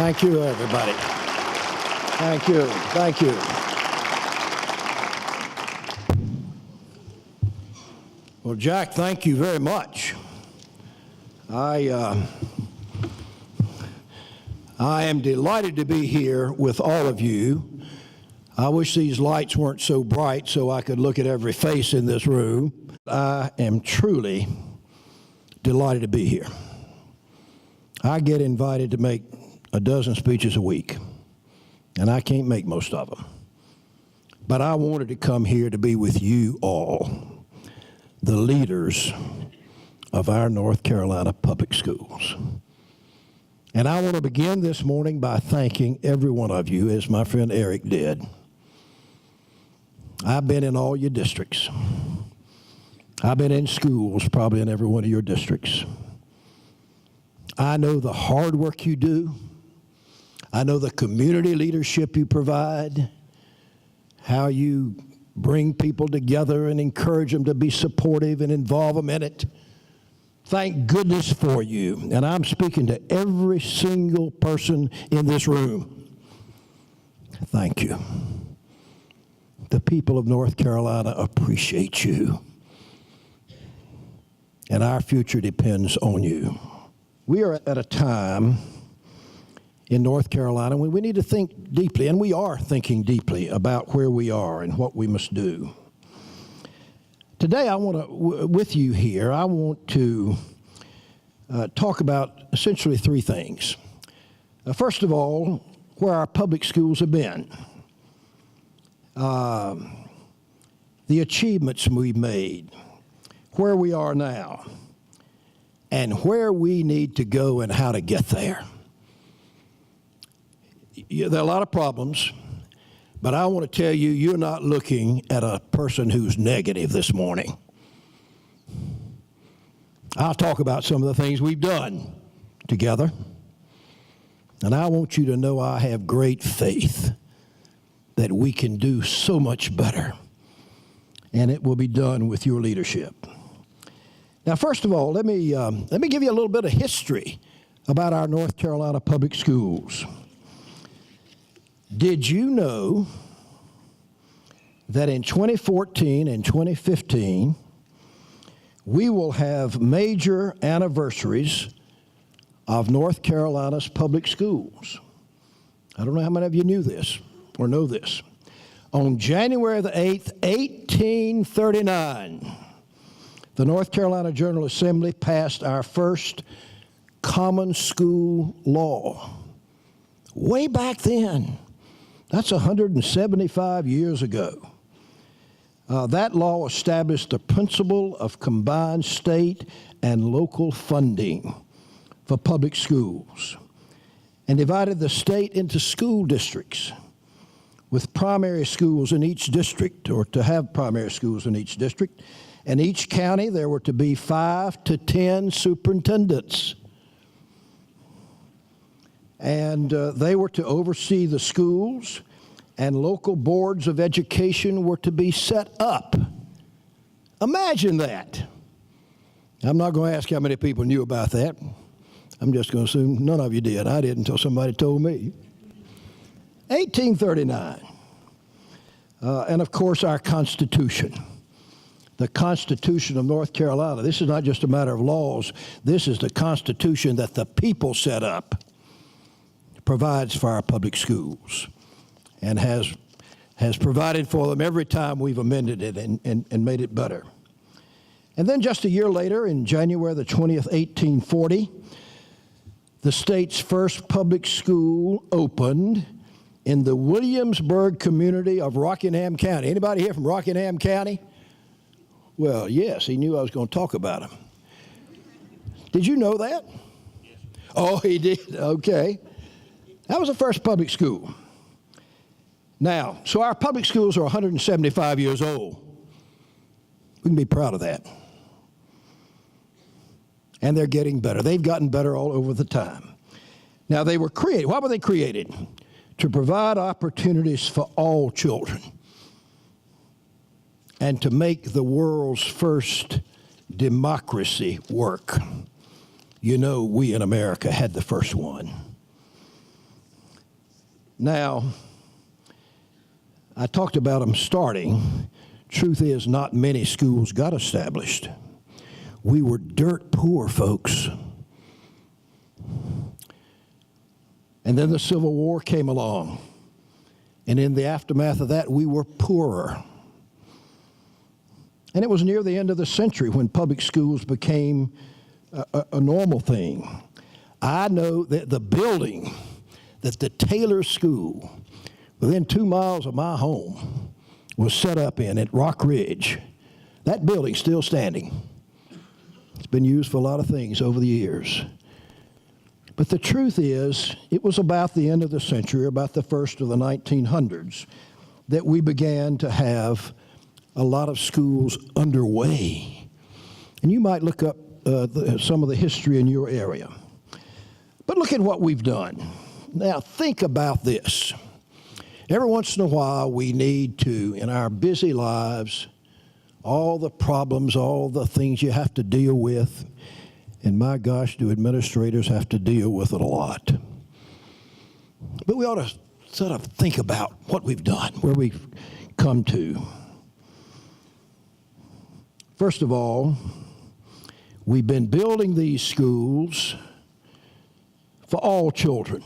Thank you, everybody. Thank you. Thank you. Well, Jack, thank you very much. I am delighted to be here with all of you. I wish these lights weren't so bright so I could look at every face in this room. I am truly delighted to be here. I get invited to make a dozen speeches a week, and I can't make most of them. But I wanted to come here to be with you all, the leaders of our North Carolina public schools. And I want to begin this morning by thanking every one of you, as my friend Eric did. I've been in all your districts. I've been in schools, probably in every one of your districts. I know the hard work you do. I know the community leadership you provide, how you bring people together and encourage them to be supportive and involve them in it. Thank goodness for you. And I'm speaking to every single person in this room. Thank you. The people of North Carolina appreciate you. And our future depends on you. We are at a time in North Carolina when we need to think deeply, and we are thinking deeply about where we are and what we must do. Today, with you here, I want to talk about essentially three things. First of all, where our public schools have been. The achievements we've made, where we are now, and where we need to go and how to get there. There are a lot of problems, but I want to tell you, you're not looking at a person who's negative this morning. I'll talk about some of the things we've done together, and I want you to know I have great faith that we can do so much better, and it will be done with your leadership. Now, first of all, let me give you a little bit of history about our North Carolina public schools. Did you know that in 2014 and 2015, we will have major anniversaries of North Carolina's public schools? I don't know how many of you knew this or know this. On January the 8th, 1839, the North Carolina General Assembly passed our first common school law. Way back then. That's 175 years ago. That law established the principle of combined state and local funding for public schools and divided the state into school districts with primary schools in each district, or to have primary schools in each district. In each county, there were to be 5 to 10 superintendents. And they were to oversee the schools, and local boards of education were to be set up. Imagine that. I'm not going to ask how many people knew about that. I'm just going to assume none of you did. I didn't until somebody told me. 1839. And of course, our Constitution. The Constitution of North Carolina. This is not just a matter of laws. This is the Constitution that the people set up. Provides for our public schools and has provided for them every time we've amended it and made it better. And then just a year later, in January the 20th, 1840, the state's first public school opened in the Williamsburg community of Rockingham County. Anybody here from Rockingham County? Well, yes, he knew I was going to talk about him. Did you know that? Yes. Oh, he did? Okay. That was the first public school. Now, so our public schools are 175 years old. We can be proud of that. And they're getting better. They've gotten better all over the time. Now, they were created. Why were they created? To provide opportunities for all children and to make the world's first democracy work. You know, we in America had the first one. Now, I talked about them starting. Truth is, not many schools got established. We were dirt poor, folks. And then the Civil War came along. And in the aftermath of that, we were poorer. And it was near the end of the century when public schools became a normal thing. I know that the building that the Taylor School, within 2 miles of my home, was set up in at Rock Ridge. That building's still standing. It's been used for a lot of things over the years. But the truth is, it was about the end of the century, about the first of the 1900s, that we began to have a lot of schools underway. And you might look up some of the history in your area. But look at what we've done. Now, think about this. Every once in a while, we need to, in our busy lives, all the problems, all the things you have to deal with, and my gosh, do administrators have to deal with it a lot. But we ought to sort of think about what we've done, where we've come to. First of all, we've been building these schools for all children,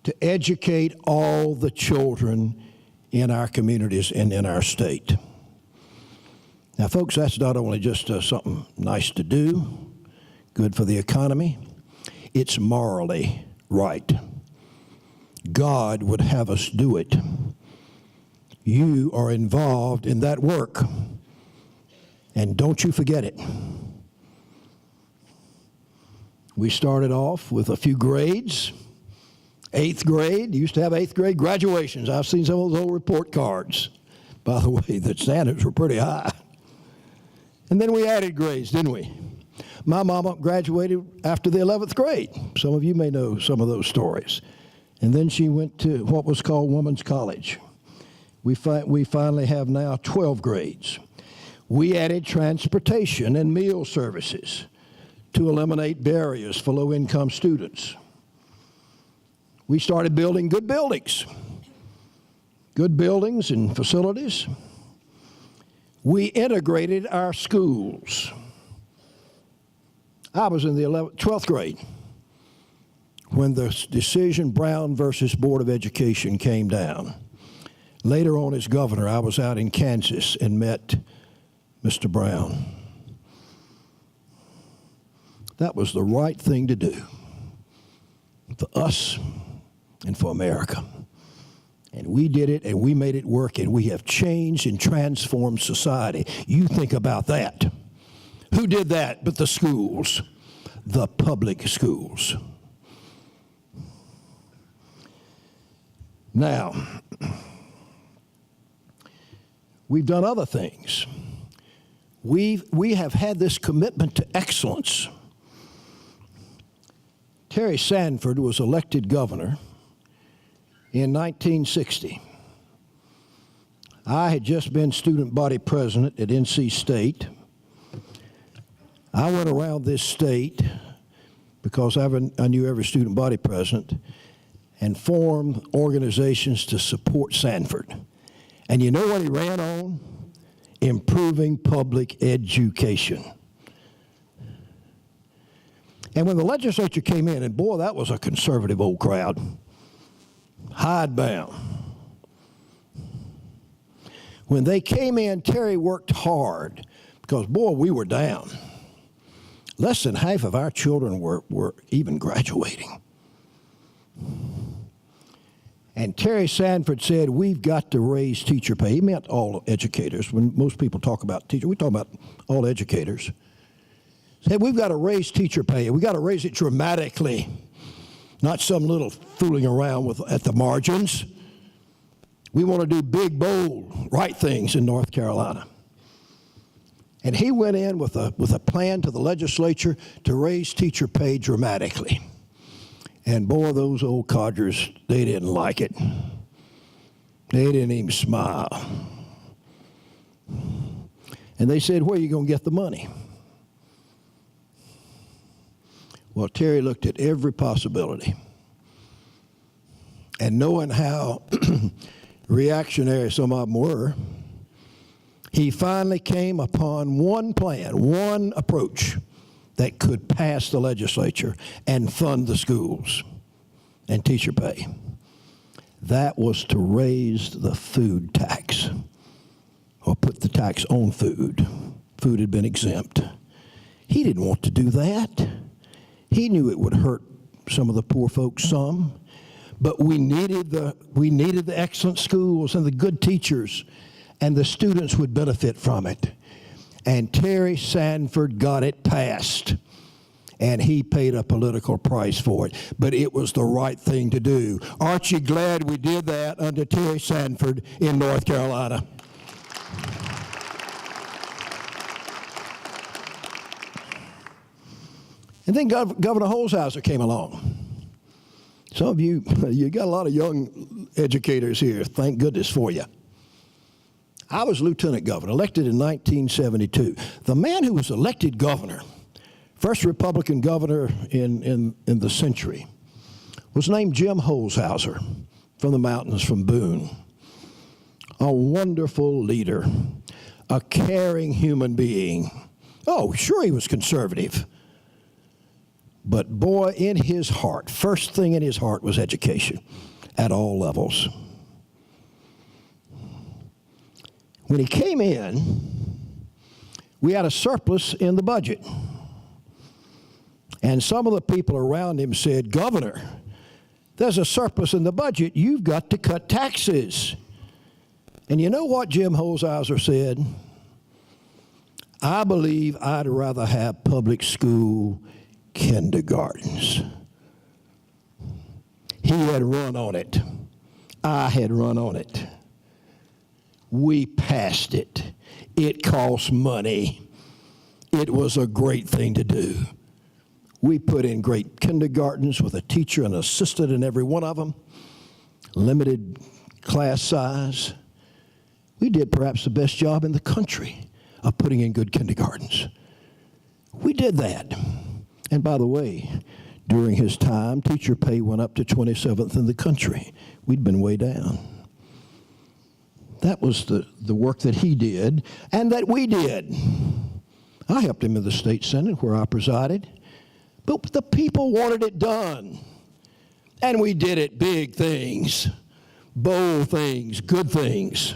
to educate all the children in our communities and in our state. Now, folks, that's not only just something nice to do, good for the economy, it's morally right. God would have us do it. You are involved in that work, and don't you forget it. We started off with a few grades. 8th grade, used to have 8th grade graduations. I've seen some of those old report cards. By the way, the standards were pretty high. And then we added grades, didn't we? My mama graduated after the 11th grade. Some of you may know some of those stories. And then she went to what was called Women's College. We finally have now 12 grades. We added transportation and meal services to eliminate barriers for low-income students. We started building good buildings and facilities. We integrated our schools. I was in the 12th grade when the decision Brown versus Board of Education came down. Later on as governor, I was out in Kansas and met Mr. Brown. That was the right thing to do for us and for America. And we did it, and we made it work, and we have changed and transformed society. You think about that. Who did that but the schools, the public schools? Now, we've done other things. We have had this commitment to excellence. Terry Sanford was elected governor in 1960. I had just been student body president at NC State. I went around this state because I knew every student body president and formed organizations to support Sanford. And you know what he ran on? Improving public education. And when the legislature came in, and boy, that was a conservative old crowd, hidebound. When they came in, Terry worked hard because, boy, we were down. Less than half of our children were even graduating. And Terry Sanford said, we've got to raise teacher pay. He meant all educators. When most people talk about teachers, we talk about all educators. Said, we've got to raise teacher pay. We've got to raise it dramatically, not some little fooling around with at the margins. We want to do big, bold, right things in North Carolina. And he went in with a plan to the legislature to raise teacher pay dramatically. And boy, those old codgers, they didn't like it. They didn't even smile. And they said, where are you going to get the money? Well, Terry looked at every possibility. And knowing how reactionary some of them were, he finally came upon one plan, one approach that could pass the legislature and fund the schools and teacher pay. That was to raise the food tax, or put the tax on food. Food had been exempt. He didn't want to do that. He knew it would hurt some of the poor folks some, but we needed the excellent schools and the good teachers, and the students would benefit from it. And Terry Sanford got it passed, and he paid a political price for it, but it was the right thing to do. Aren't you glad we did that under Terry Sanford in North Carolina? And then Governor Holshouser came along. Some of you got a lot of young educators here. Thank goodness for you. I was lieutenant governor, elected in 1972. The man who was elected governor, first Republican governor in the century, was named Jim Holshouser from the mountains from Boone. A wonderful leader, a caring human being. Oh, sure, he was conservative. But boy, in his heart, first thing in his heart was education at all levels. When he came in, we had a surplus in the budget. And some of the people around him said, "Governor, there's a surplus in the budget. You've got to cut taxes." And you know what Jim Holshouser said? "I believe I'd rather have public school kindergartens." He had run on it. I had run on it. We passed it. It cost money. It was a great thing to do. We put in great kindergartens with a teacher and assistant in every one of them, limited class size. We did perhaps the best job in the country of putting in good kindergartens. We did that. And by the way, during his time, teacher pay went up to 27th in the country. We'd been way down. That was the work that he did and that we did. I helped him in the state senate where I presided. But the people wanted it done. And we did it. Big things, bold things, good things.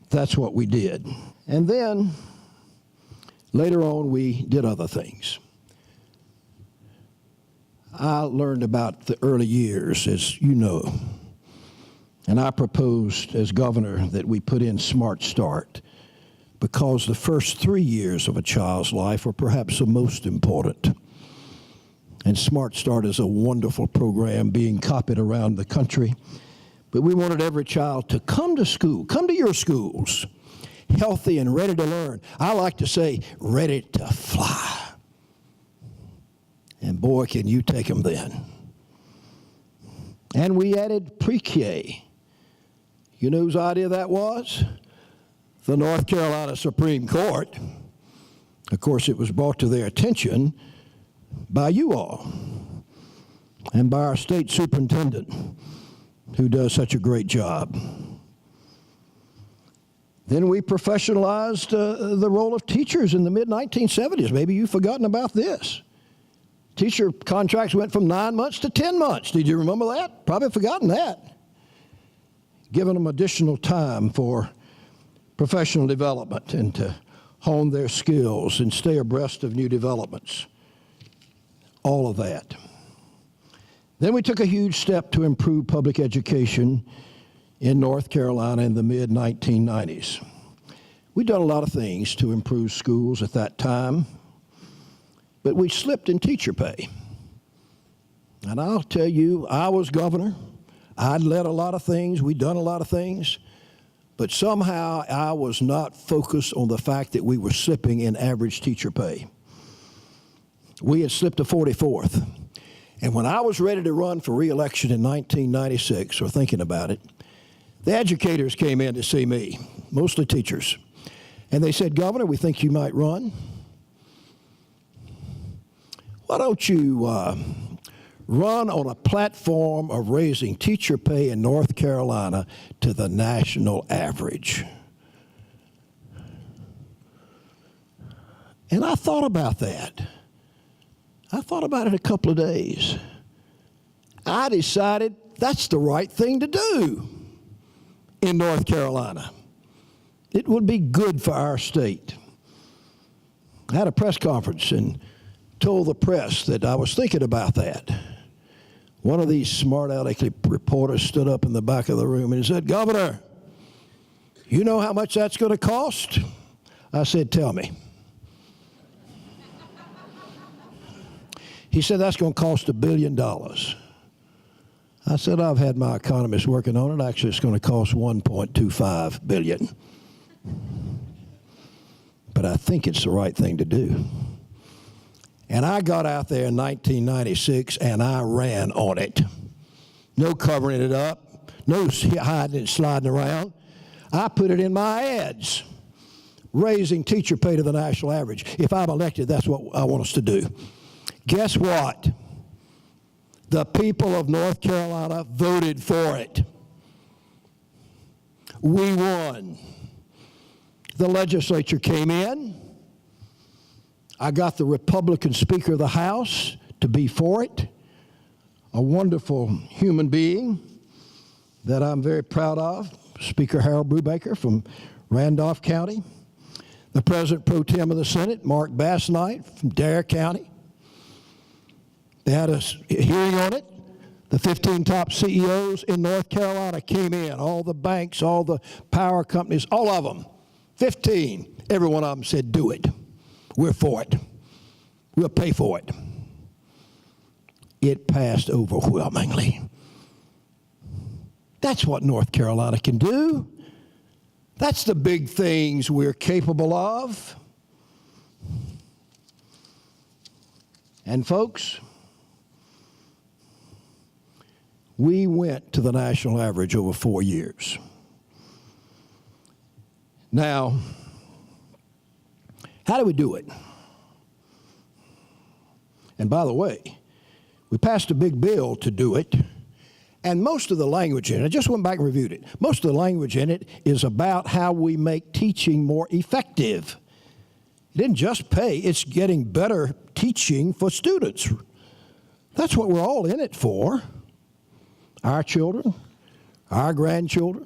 That's what we did. And then later on, we did other things. I learned about the early years, as you know. And I proposed as governor that we put in Smart Start, because the first 3 years of a child's life are perhaps the most important. And Smart Start is a wonderful program being copied around the country. But we wanted every child to come to school, come to your schools, healthy and ready to learn. I like to say, ready to fly. And boy, can you take them then. And we added pre-K. You know whose idea that was? The North Carolina Supreme Court. Of course, it was brought to their attention by you all and by our state superintendent, who does such a great job. Then we professionalized the role of teachers in the mid-1970s. Maybe you've forgotten about this. Teacher contracts went from 9 months to 10 months. Did you remember that? Probably forgotten that. Giving them additional time for professional development and to hone their skills and stay abreast of new developments. All of that. Then we took a huge step to improve public education in North Carolina in the mid-1990s. We'd done a lot of things to improve schools at that time, but we slipped in teacher pay. And I'll tell you, I was governor. I'd led a lot of things. We'd done a lot of things. But somehow I was not focused on the fact that we were slipping in average teacher pay. We had slipped to 44th. And when I was ready to run for re-election in 1996, or thinking about it, the educators came in to see me, mostly teachers. And they said, "Governor, we think you might run. Why don't you run on a platform of raising teacher pay in North Carolina to the national average. And I thought about that. I thought about it a couple of days. I decided that's the right thing to do in North Carolina. It would be good for our state. I had a press conference and told the press that I was thinking about that. One of these smart alecky reporters stood up in the back of the room and he said, "Governor, you know how much that's going to cost?" I said, "Tell me." He said, "That's going to cost $1 billion. I said, "I've had my economists working on it. Actually, it's going to cost $1.25 billion. But I think it's the right thing to do." And I got out there in 1996 and I ran on it. No covering it up, no hiding and sliding around. I put it in my ads, raising teacher pay to the national average. If I'm elected, that's what I want us to do. Guess what? The people of North Carolina voted for it. We won. The legislature came in. I got the Republican Speaker of the House to be for it, a wonderful human being that I'm very proud of, Speaker Harold Brubaker from Randolph County. The President Pro Tem of the Senate, Mark Basnight from Dare County. They had a hearing on it. The 15 top CEOs in North Carolina came in, all the banks, all the power companies, all of them, 15. Every one of them said, "Do it. We're for it. We'll pay for it." It passed overwhelmingly. That's what North Carolina can do. That's the big things we're capable of. And folks, we went to the national average over 4 years. Now, how do we do it? And by the way, we passed a big bill to do it, and most of the language in it, I just went back and reviewed it, most of the language in it is about how we make teaching more effective. It didn't just pay, it's getting better teaching for students. That's what we're all in it for. Our children, our grandchildren,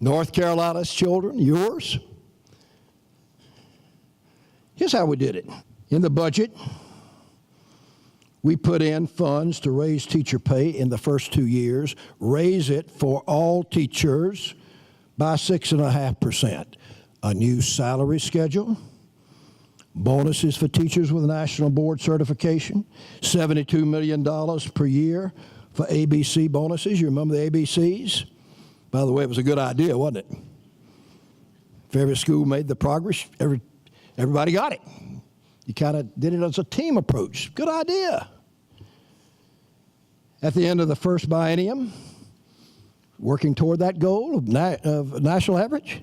North Carolina's children, yours. Here's how we did it. In the budget, we put in funds to raise teacher pay in the first 2 years, raise it for all teachers by 6.5%. A new salary schedule, bonuses for teachers with national board certification, $72 million per year for ABC bonuses. You remember the ABCs? By the way, it was a good idea, wasn't it? If every school made the progress, everybody got it. You kind of did it as a team approach. Good idea. At the end of the first biennium, working toward that goal of national average,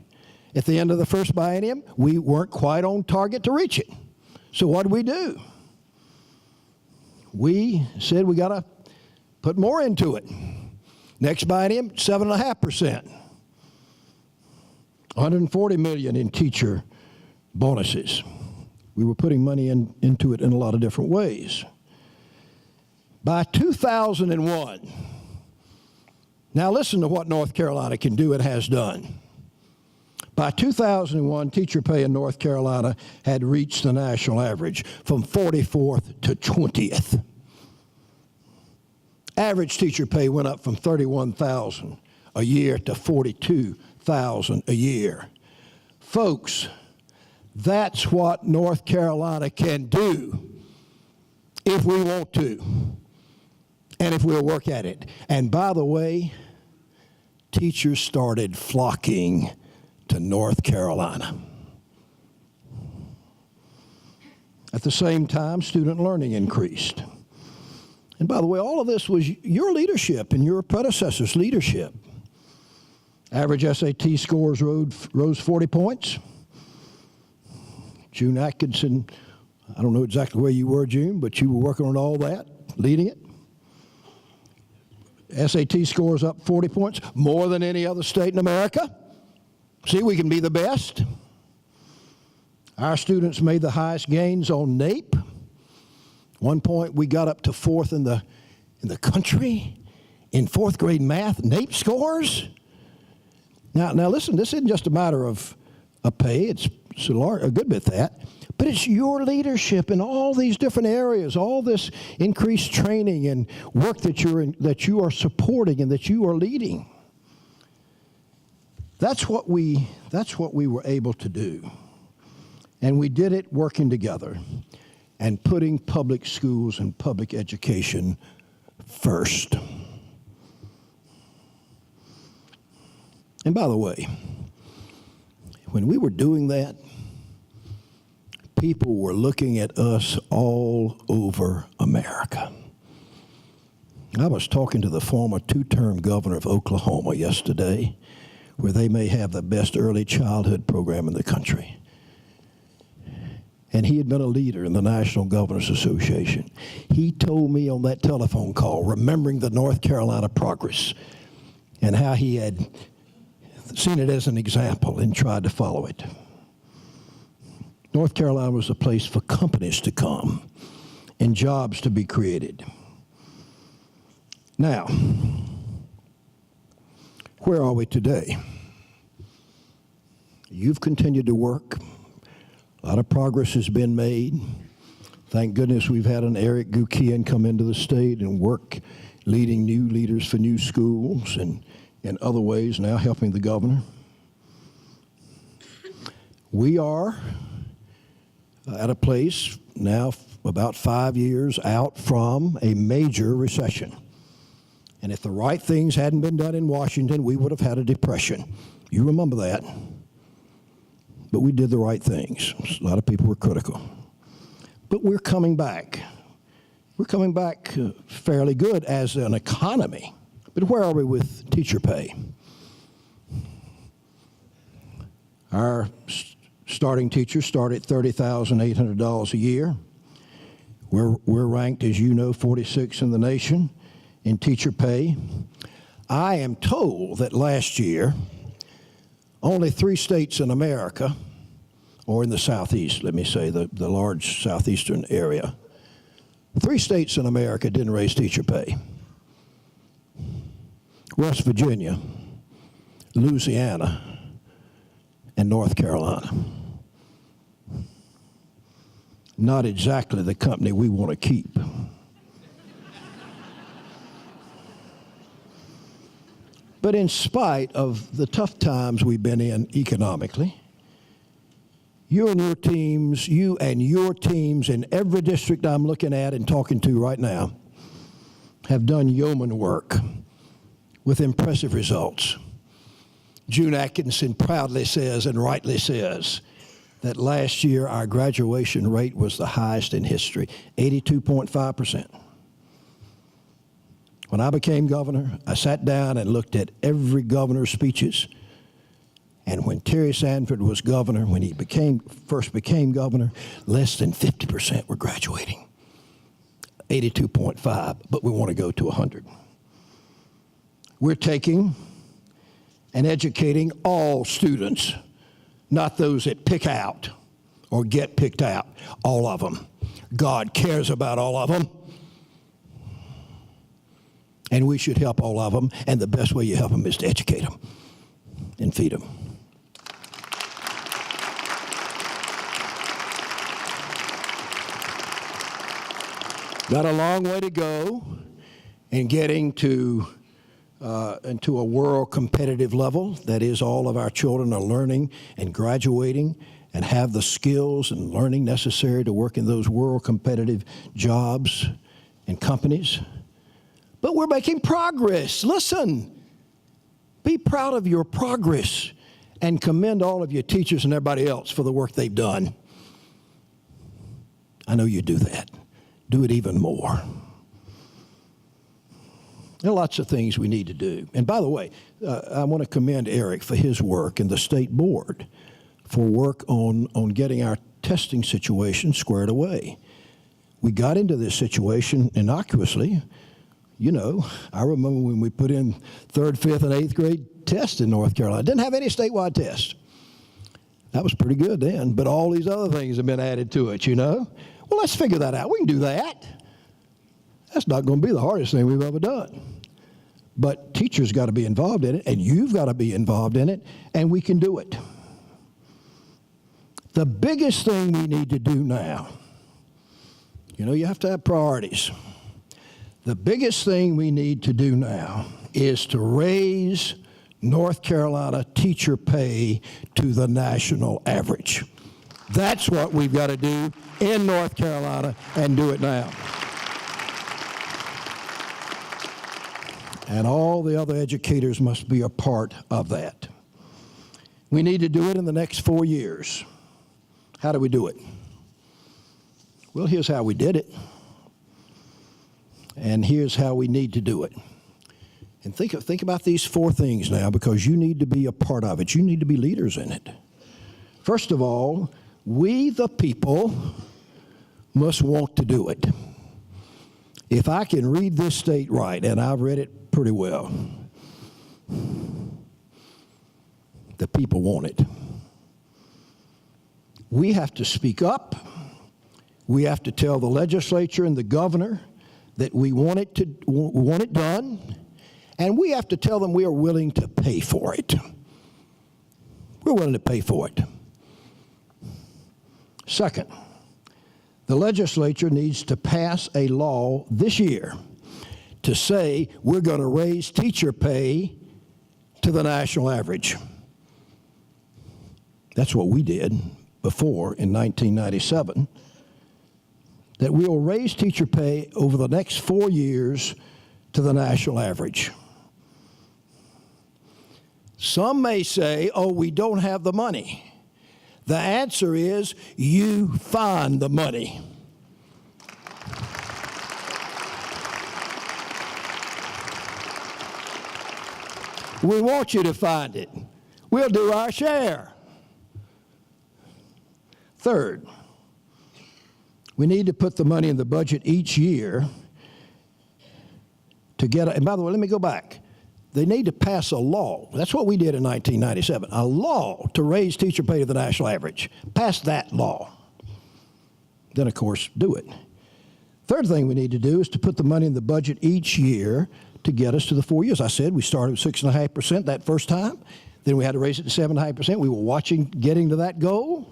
at the end of the first biennium, we weren't quite on target to reach it. So what did we do? We said we got to put more into it. Next biennium, 7.5%. $140 million in teacher bonuses. We were putting money into it in a lot of different ways. By 2001, now listen to what North Carolina can do and has done. By 2001, teacher pay in North Carolina had reached the national average from 44th to 20th. Average teacher pay went up from $31,000 a year to $42,000 a year. Folks, that's what North Carolina can do if we want to and if we'll work at it. And by the way, teachers started flocking to North Carolina. At the same time, student learning increased. And by the way, all of this was your leadership and your predecessors' leadership. Average SAT scores rose 40 points. June Atkinson, I don't know exactly where you were, June, but you were working on all that, leading it. SAT scores up 40 points, more than any other state in America. See, we can be the best. Our students made the highest gains on NAEP. One point, we got up to fourth in the country in fourth grade math NAEP scores. Now listen, this isn't just a matter of pay. It's a good bit that. But it's your leadership in all these different areas, all this increased training and work that you are supporting and that you are leading. That's what we were able to do. And we did it working together and putting public schools and public education first. And by the way, when we were doing that, people were looking at us all over America. I was talking to the former two-term governor of Oklahoma yesterday, where they may have the best early childhood program in the country. And he had been a leader in the National Governors Association. He told me on that telephone call, remembering the North Carolina progress and how he had seen it as an example and tried to follow it. North Carolina was a place for companies to come and jobs to be created. Now, where are we today? You've continued to work. A lot of progress has been made. Thank goodness we've had an Eric Gukian come into the state and work leading new leaders for new schools and in other ways now helping the governor. We are at a place now about 5 years out from a major recession. And if the right things hadn't been done in Washington, we would have had a depression. You remember that. But we did the right things. A lot of people were critical. But we're coming back. We're coming back fairly good as an economy. But where are we with teacher pay? Our starting teachers start at $30,800 a year. We're ranked, as you know, 46 in the nation in teacher pay. I am told that last year, only 3 states in America, or in the Southeast, let me say, the large southeastern area, 3 states in America didn't raise teacher pay. West Virginia, Louisiana, and North Carolina. Not exactly the company we want to keep. But in spite of the tough times we've been in economically, you and your teams in every district I'm looking at and talking to right now have done yeoman work with impressive results. June Atkinson proudly says, and rightly says, that last year our graduation rate was the highest in history, 82.5%. When I became governor, I sat down and looked at every governor's speeches. And when Terry Sanford was governor, when he first became governor, less than 50% were graduating. 82.5, but we want to go to 100. We're taking and educating all students, not those that pick out or get picked out, all of them. God cares about all of them. And we should help all of them, and the best way you help them is to educate them and feed them. Got a long way to go in getting to into a world competitive level. That is, all of our children are learning and graduating and have the skills and learning necessary to work in those world competitive jobs and companies. But we're making progress. Listen, be proud of your progress and commend all of your teachers and everybody else for the work they've done. I know you do that. Do it even more. There are lots of things we need to do. And by the way, I want to commend Eric for his work and the state board for work on getting our testing situation squared away. We got into this situation innocuously. You know, I remember when we put in 3rd, 5th, and 8th grade tests in North Carolina. Didn't have any statewide tests. That was pretty good then, but all these other things have been added to it, you know. Well, let's figure that out. We can do that. That's not going to be the hardest thing we've ever done. But teachers got to be involved in it, and you've got to be involved in it, and we can do it. The biggest thing we need to do now, you know, you have to have priorities. The biggest thing we need to do now is to raise North Carolina teacher pay to the national average. That's what we've got to do in North Carolina, and do it now. And all the other educators must be a part of that. We need to do it in the next 4 years. How do we do it? Well, here's how we did it. And here's how we need to do it. And think about these 4 things now, because you need to be a part of it. You need to be leaders in it. First of all, we the people must want to do it. If I can read this state right, and I've read it pretty well, the people want it. We have to speak up. We have to tell the legislature and the governor that we want it done, and we have to tell them we are willing to pay for it. We're willing to pay for it. Second, the legislature needs to pass a law this year to say we're going to raise teacher pay to the national average. That's what we did before in 1997, that we'll raise teacher pay over the next 4 years to the national average. Some may say, oh, we don't have the money. The answer is you find the money. We want you to find it. We'll do our share. Third, we need to put the money in the budget each year to get, and by the way, let me go back. They need to pass a law. That's what we did in 1997, a law to raise teacher pay to the national average. Pass that law. Then, of course, do it. Third thing we need to do is to put the money in the budget each year to get us to the 4 years. I said we started with 6.5% that first time. Then we had to raise it to 7.5%. We were watching getting to that goal.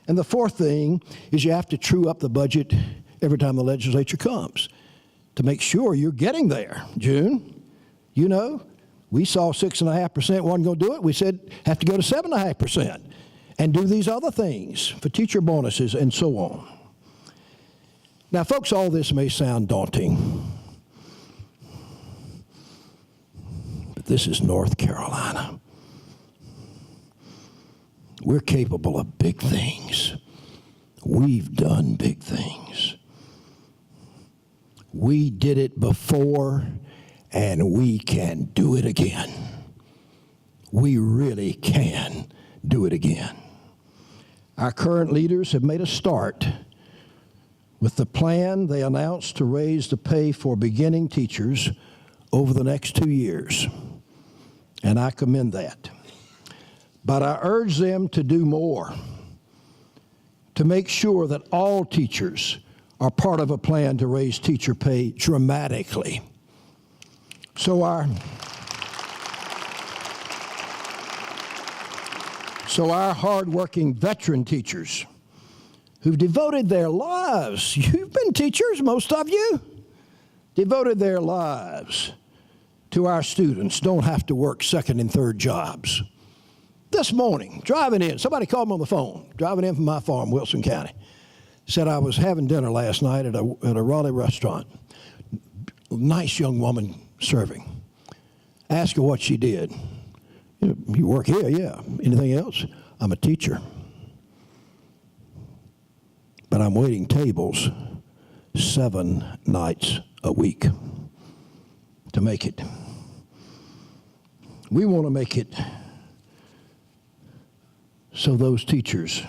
And the fourth thing is you have to true up the budget every time the legislature comes to make sure you're getting there. June, you know, we saw 6.5% wasn't going to do it. We said have to go to 7.5% and do these other things for teacher bonuses and so on. Now, folks, all this may sound daunting, but this is North Carolina. We're capable of big things. We've done big things. We did it before, and we can do it again. We really can do it again. Our current leaders have made a start with the plan they announced to raise the pay for beginning teachers over the next 2 years, and I commend that. But I urge them to do more, to make sure that all teachers are part of a plan to raise teacher pay dramatically. So our hardworking veteran teachers who've devoted their lives, you've been teachers, most of you, devoted their lives to our students, don't have to work second and third jobs. This morning, driving in, somebody called me on the phone, driving in from my farm, Wilson County. Said I was having dinner last night at a Raleigh restaurant. Nice young woman serving. Asked her what she did. You work here? Yeah. Anything else? I'm a teacher. But I'm waiting tables 7 nights a week to make it. We want to make it so those teachers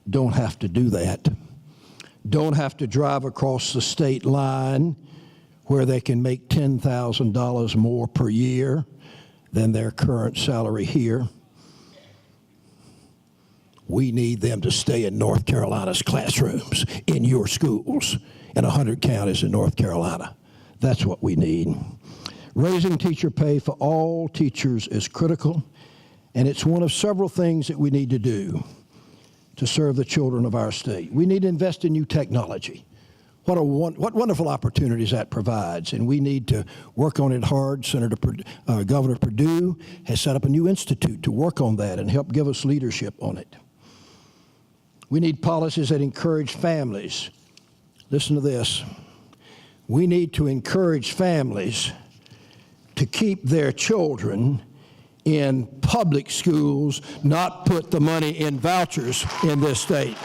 don't have to do that, don't have to drive across the state line where they can make $10,000 more per year than their current salary here. We need them to stay in North Carolina's classrooms, in your schools, in 100 counties in North Carolina. That's what we need. Raising teacher pay for all teachers is critical, and it's one of several things that we need to do to serve the children of our state. We need to invest in new technology. What wonderful opportunities that provides, and we need to work on it hard. Governor Perdue has set up a new institute to work on that and help give us leadership on it. We need policies that encourage families. Listen to this. We need to encourage families to keep their children in public schools, not put the money in vouchers in this state.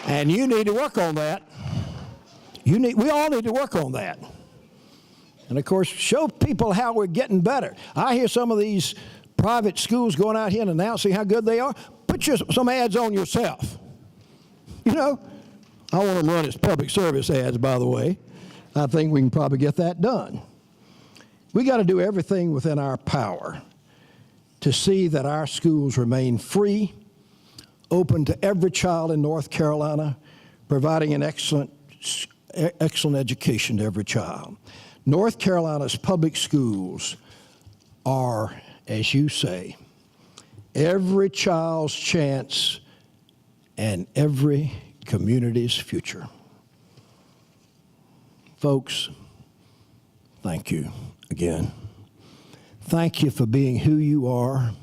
And you need to work on that. We all need to work on that. And of course, show people how we're getting better. I hear some of these private schools going out here and announcing how good they are. Put some ads on yourself. You know, I want to run as public service ads, by the way. I think we can probably get that done. We got to do everything within our power to see that our schools remain free, open to every child in North Carolina, providing an excellent education to every child. North Carolina's public schools are, as you say, every child's chance and every community's future. Folks, thank you again. Thank you for being who you are,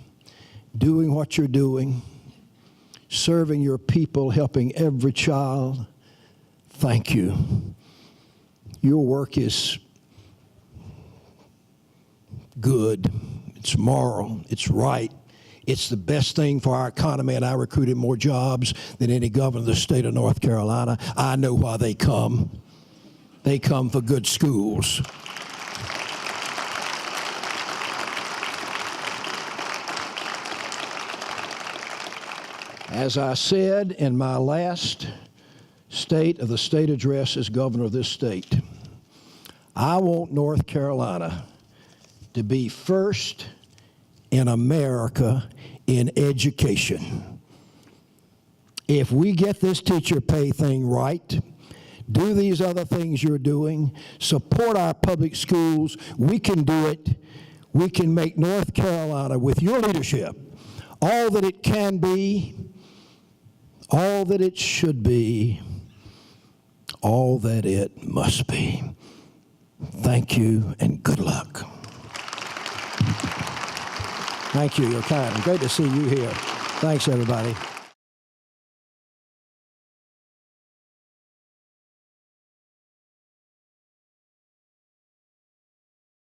doing what you're doing, serving your people, helping every child. Thank you. Your work is good, it's moral, it's right. It's the best thing for our economy, and I recruited more jobs than any governor of the state of North Carolina. I know why they come. They come for good schools. As I said in my last State of the State address as governor of this state, I want North Carolina to be first in America in education. If we get this teacher pay thing right, do these other things you're doing, support our public schools, we can do it. We can make North Carolina, with your leadership, all that it can be, all that it should be, all that it must be. Thank you and good luck. Thank you. You're kind. Great to see you here. Thanks, everybody.